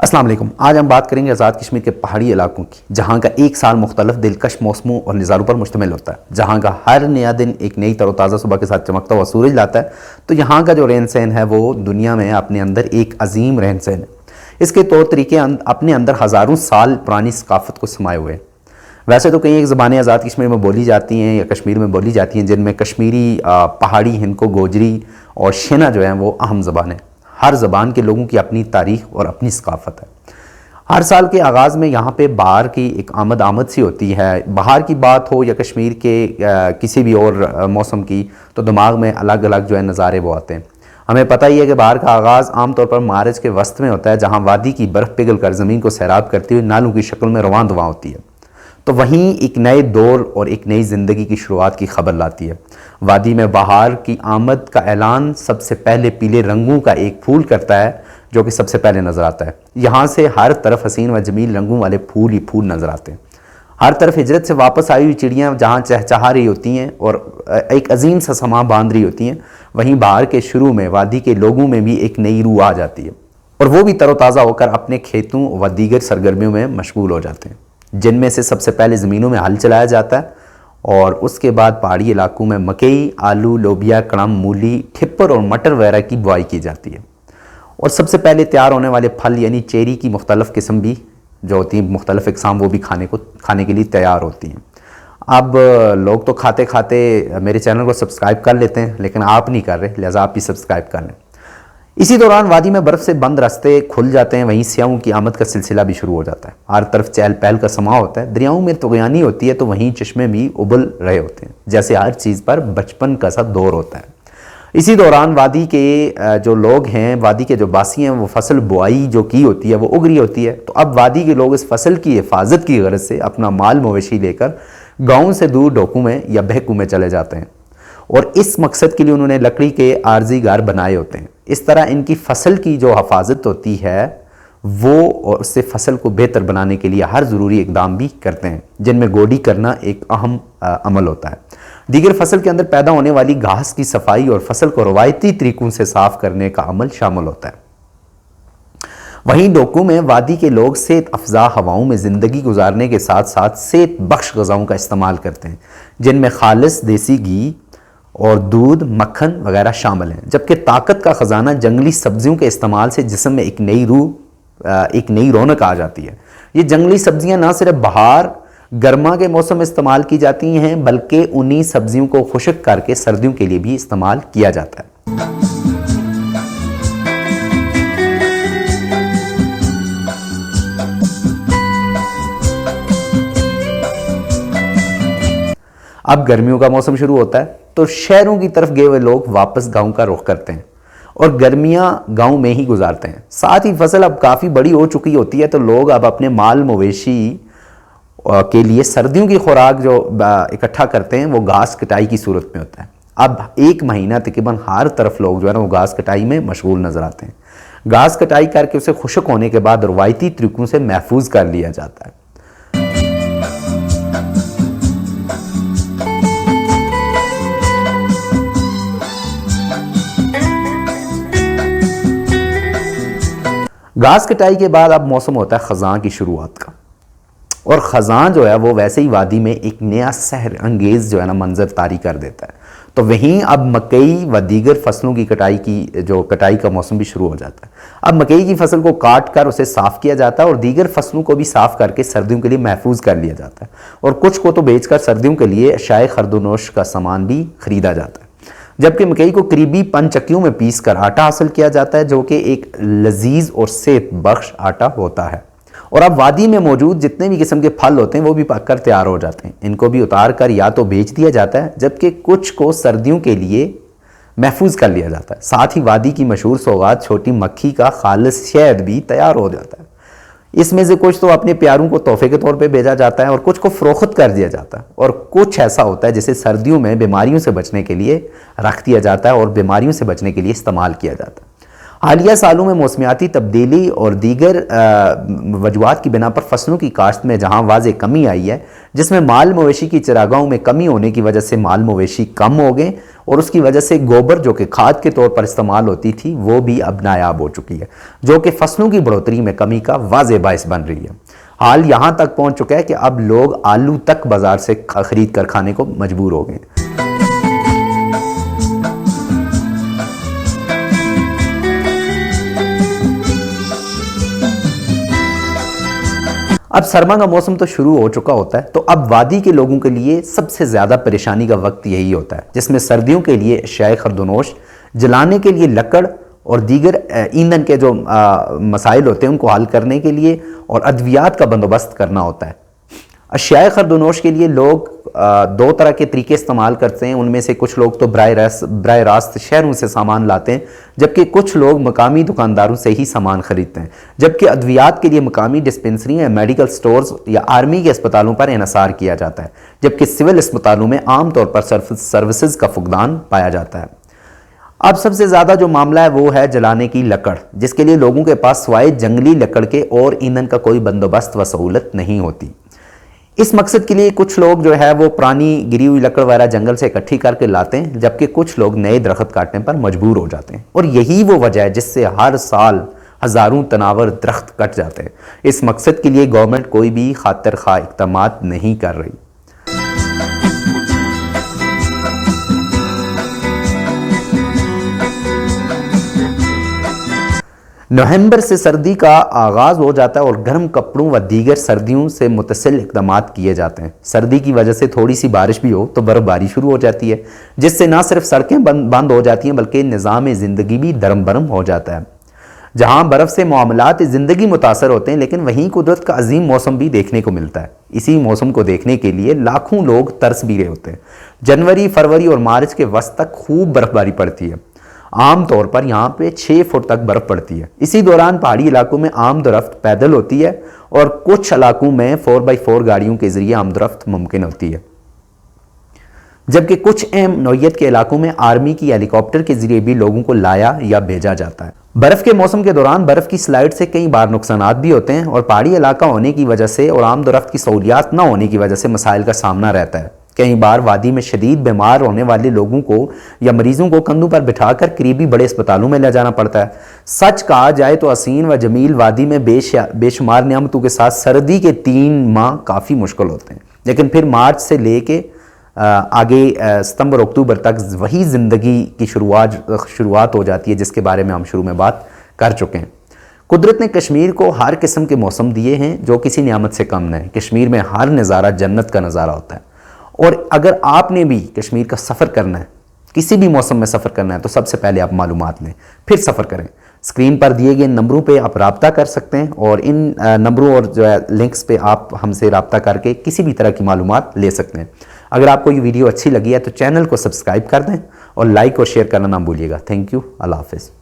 अस्सलाम वालेकुम। आज हम बात करेंगे आज़ाद कश्मीर के पहाड़ी इलाकों की, जहाँ का एक साल मुख्तलिफ दिलकश मौसमों और नज़ारों पर मुश्तमिल होता है, जहाँ का हर नया दिन एक नई तरोताज़ा सुबह के साथ चमकता हुआ सूरज लाता है। तो यहाँ का जो रहन सहन है वो दुनिया में अपने अंदर एक अजीम रहन सहन है। इसके तौर तरीके अपने अंदर हज़ारों साल पुरानी सकाफ़त को समाये हुए हैं। वैसे तो कई एक ज़बानें आज़ाद कश्मीर में बोली जाती हैं या कश्मीर में बोली जाती हैं, जिनमें कश्मीरी, पहाड़ी, हिंदको, गोजरी और शेना जो है वो अहम ज़बान है। हर ज़बान के लोगों की अपनी तारीख़ और अपनी सकाफ़त है। हर साल के आगाज़ में यहाँ पे बहार की एक आमद सी होती है। बहार की बात हो या कश्मीर के किसी भी और मौसम की, तो दिमाग में अलग अलग जो है नज़ारे वो आते हैं। हमें पता ही है कि बहार का आगाज़ आमतौर पर मार्च के वस्त में होता है, जहाँ वादी की बर्फ़ पिघल कर ज़मीन को सैराब करती हुई नालों की शक्ल में रवां दवां होती है। तो वहीं एक नए दौर और एक नई ज़िंदगी की शुरुआत की खबर लाती है। वादी में बहार की आमद का ऐलान सबसे पहले पीले रंगों का एक फूल करता है, जो कि सबसे पहले नज़र आता है। यहाँ से हर तरफ हसीन व जमील रंगों वाले फूल ही फूल नज़र आते हैं। हर तरफ हिजरत से वापस आई हुई चिड़ियाँ जहाँ चहचहा रही होती हैं और एक अजीम सा समा बांध रही होती हैं, वहीं बहार के शुरू में वादी के लोगों में भी एक नई रूह आ जाती है और वो भी तरोताज़ा होकर अपने खेतों व दीगर सरगर्मियों में मशगूल हो जाते हैं, जिनमें से सबसे पहले ज़मीनों में हल चलाया जाता है और उसके बाद पहाड़ी इलाकों में मकई, आलू, लोबिया, कड़म, मूली, ठिप्पर और मटर वगैरह की बुआई की जाती है। और सबसे पहले तैयार होने वाले फल यानी चेरी की मुख्तलिफ़ किस्म भी जो होती हैं, मुख्तलिफ़ इक़साम, वो भी खाने के लिए तैयार होती हैं। अब लोग तो खाते खाते मेरे चैनल को सब्सक्राइब कर लेते हैं, लेकिन आप नहीं कर रहे, लिहाजा आप भी सब्सक्राइब कर लें। इसी दौरान वादी में बर्फ़ से बंद रास्ते खुल जाते हैं, वहीं सियाहों की आमद का सिलसिला भी शुरू हो जाता है। हर तरफ चहल पहल का समा होता है, दरियाओं में तुग़यानी होती है, तो वहीं चश्मे भी उबल रहे होते हैं, जैसे हर चीज़ पर बचपन का सा दौर होता है। इसी दौरान वादी के जो लोग हैं, वादी के जो बासी हैं, वो फसल बुआई जो की होती है वो उग रही होती है। तो अब वादी के लोग इस फसल की हिफाजत की गरज से अपना माल मवेशी लेकर गाँव से दूर डोकू में या बहकू में चले जाते हैं और इस मकसद के लिए उन्होंने लकड़ी के आर्जी घर बनाए होते हैं। इस तरह इनकी फसल की जो हिफाजत होती है वो और उससे फसल को बेहतर बनाने के लिए हर ज़रूरी इकदाम भी करते हैं, जिनमें गोडी करना एक अहम अमल होता है। दीगर फसल के अंदर पैदा होने वाली घास की सफाई और फसल को रवायती तरीकों से साफ करने का अमल शामिल होता है। वहीं डोकू में वादी के लोग सेहत अफजा हवाओं में ज़िंदगी गुजारने के साथ साथ सेहत बख्श ग़िज़ाओं का इस्तेमाल करते हैं, जिनमें खालिस देसी घी और दूध, मक्खन वगैरह शामिल हैं। जबकि ताकत का ख़जाना जंगली सब्जियों के इस्तेमाल से जिस्म में एक नई रूह, एक नई रौनक आ जाती है। ये जंगली सब्जियां ना सिर्फ बहार गर्मा के मौसम में इस्तेमाल की जाती हैं, बल्कि उन्हीं सब्जियों को खुश्क करके सर्दियों के लिए भी इस्तेमाल किया जाता है। अब गर्मियों का मौसम शुरू होता है, तो शहरों की तरफ गए हुए लोग वापस गांव का रुख करते हैं और गर्मियां गांव में ही गुजारते हैं। साथ ही फसल अब काफ़ी बड़ी हो चुकी होती है, तो लोग अब अपने माल मवेशी के लिए सर्दियों की खुराक जो इकट्ठा करते हैं वो घास कटाई की सूरत में होता है। अब एक महीना तकरीबन हर तरफ लोग जो है ना वो घास कटाई में मशगूल नज़र आते हैं। घास कटाई करके उसे खुश्क होने के बाद रवायती तरीकों से महफूज कर लिया जाता है। घास कटाई के बाद अब मौसम होता है ख़ज़ां की शुरुआत का, और ख़ज़ां जो है वो वैसे ही वादी में एक नया सहर अंगेज़ जो है ना मंजर तारी कर देता है। तो वहीं अब मकई व दीगर फसलों की कटाई का मौसम भी शुरू हो जाता है। अब मकई की फसल को काट कर उसे साफ़ किया जाता है और दीगर फसलों को भी साफ़ करके सर्दियों के लिए महफूज कर लिया जाता है, और कुछ को तो बेचकर सर्दियों के लिए शाय खरदोनोश का सामान भी खरीदा जाता है। जबकि मकई को करीबी पंचक्कियों में पीस कर आटा हासिल किया जाता है, जो कि एक लजीज और सेहत बख्श आटा होता है। और अब वादी में मौजूद जितने भी किस्म के फल होते हैं वो भी पककर तैयार हो जाते हैं। इनको भी उतार कर या तो बेच दिया जाता है, जबकि कुछ को सर्दियों के लिए महफूज कर लिया जाता है। साथ ही वादी की मशहूर सौगात छोटी मक्खी का खालिस शहद भी तैयार हो जाता है। इसमें से कुछ तो अपने प्यारों को तोहफे के तौर पे भेजा जाता है और कुछ को फ़रोख्त कर दिया जाता है, और कुछ ऐसा होता है जिसे सर्दियों में बीमारियों से बचने के लिए रख दिया जाता है और बीमारियों से बचने के लिए इस्तेमाल किया जाता है। हालिया सालों में मौसमियाती तब्दीली और दीगर वजूहात की बिना पर फसलों की काश्त में जहाँ वाज़े कमी आई है, जिसमें माल मवेशी की चरागाहों में कमी होने की वजह से माल मवेशी कम हो गए और उसकी वजह से गोबर जो कि खाद के तौर पर इस्तेमाल होती थी वो भी अब नायाब हो चुकी है, जो कि फसलों की बढ़ोतरी में कमी का वाज़े बाइस बन रही है। हाल यहाँ तक पहुँच चुका है कि अब लोग आलू तक बाजार से खरीद कर खाने को मजबूर हो गए। अब सरमा का मौसम तो शुरू हो चुका होता है, तो अब वादी के लोगों के लिए सबसे ज़्यादा परेशानी का वक्त यही होता है, जिसमें सर्दियों के लिए अशियाए खरदोनोश, जलाने के लिए लकड़ और दीगर ईंधन के जो मसाइल होते हैं उनको हल करने के लिए और अद्वियात का बंदोबस्त करना होता है। अशियाए खरदोनोश के लिए लोग दो तरह के तरीके इस्तेमाल करते हैं। उनमें से कुछ लोग तो बराह रास्त शहरों से सामान लाते हैं, जबकि कुछ लोग मकामी दुकानदारों से ही सामान खरीदते हैं। जबकि अद्वियात के लिए मकामी डिस्पेंसरी या मेडिकल स्टोर्स या आर्मी के अस्पतालों पर इन्हसार किया जाता है, जबकि सिविल अस्पतालों में आमतौर पर सर्विसेज का फुकदान पाया जाता है। अब सबसे ज़्यादा जो मामला है वो है जलाने की लकड़, जिसके लिए लोगों के पास सिवाय जंगली लकड़ के और ईंधन का कोई बंदोबस्त व सहूलत नहीं होती। इस मकसद के लिए कुछ लोग जो है वो पुरानी गिरी हुई लकड़ वगैरह जंगल से इकट्ठी करके लाते हैं, जबकि कुछ लोग नए दरख्त काटने पर मजबूर हो जाते हैं। और यही वो वजह है जिससे हर साल हज़ारों तनावर दरख्त कट जाते हैं। इस मकसद के लिए गवर्नमेंट कोई भी खातिर खा इक़दामात नहीं कर रही। नवंबर से सर्दी का आगाज़ हो जाता है और गर्म कपड़ों व दीगर सर्दियों से मुतसिल इक़दामात किए जाते हैं। सर्दी की वजह से थोड़ी सी बारिश भी हो तो बर्फ़बारी शुरू हो जाती है, जिससे ना सिर्फ सड़कें बंद हो जाती हैं बल्कि निज़ाम ज़िंदगी भी दरम बरम हो जाता है। जहाँ बर्फ़ से मामलात ज़िंदगी मुतासर होते हैं, लेकिन वहीं कुदरत का अजीम मौसम भी देखने को मिलता है। इसी मौसम को देखने के लिए लाखों लोग तरस भी रहे होते हैं। जनवरी, फरवरी और मार्च के वस्त तक खूब बर्फ़बारी पड़ती है। आम तौर पर यहाँ पे 6 फुट तक बर्फ पड़ती है। इसी दौरान पहाड़ी इलाकों में आमदोरफ्त पैदल होती है और कुछ इलाकों में 4x4 गाड़ियों के जरिए आमदोरफ्त मुमकिन होती है, जबकि कुछ अहम नौइयत के इलाकों में आर्मी की हेलीकॉप्टर के जरिए भी लोगों को लाया या भेजा जाता है। बर्फ के मौसम के दौरान बर्फ की स्लाइड से कई बार नुकसानात भी होते हैं और पहाड़ी इलाका होने की वजह से और आमदोरफ्त की सहूलियात न होने की वजह से मसाइल का सामना रहता है। कई बार वादी में शदीद बीमार होने वाले लोगों को या मरीजों को कंधों पर बिठाकर करीबी बड़े अस्पतालों में ले जाना पड़ता है। सच कहा जाए तो हसीन व जमील वादी में बेशुमार नियामतों के साथ सर्दी के 3 माह काफ़ी मुश्किल होते हैं, लेकिन फिर मार्च से लेके आगे सितंबर अक्टूबर तक वही ज़िंदगी की शुरुआत हो जाती है, जिसके बारे में हम शुरू में बात कर चुके हैं। कुदरत ने कश्मीर को हर किस्म के मौसम दिए हैं जो किसी नियामत से कम नहीं। कश्मीर में हर नज़ारा जन्नत का नज़ारा होता है। और अगर आपने भी कश्मीर का सफ़र करना है, किसी भी मौसम में सफ़र करना है, तो सबसे पहले आप मालूमात लें, फिर सफ़र करें। स्क्रीन पर दिए गए नंबरों पे आप रब्ता कर सकते हैं और इन नंबरों और जो है लिंक्स पे आप हमसे रब्ता करके किसी भी तरह की मालूमात ले सकते हैं। अगर आपको ये वीडियो अच्छी लगी है तो चैनल को सब्सक्राइब कर दें और लाइक और शेयर करना ना भूलिएगा। Thank you. अल्लाह हाफ़िज़।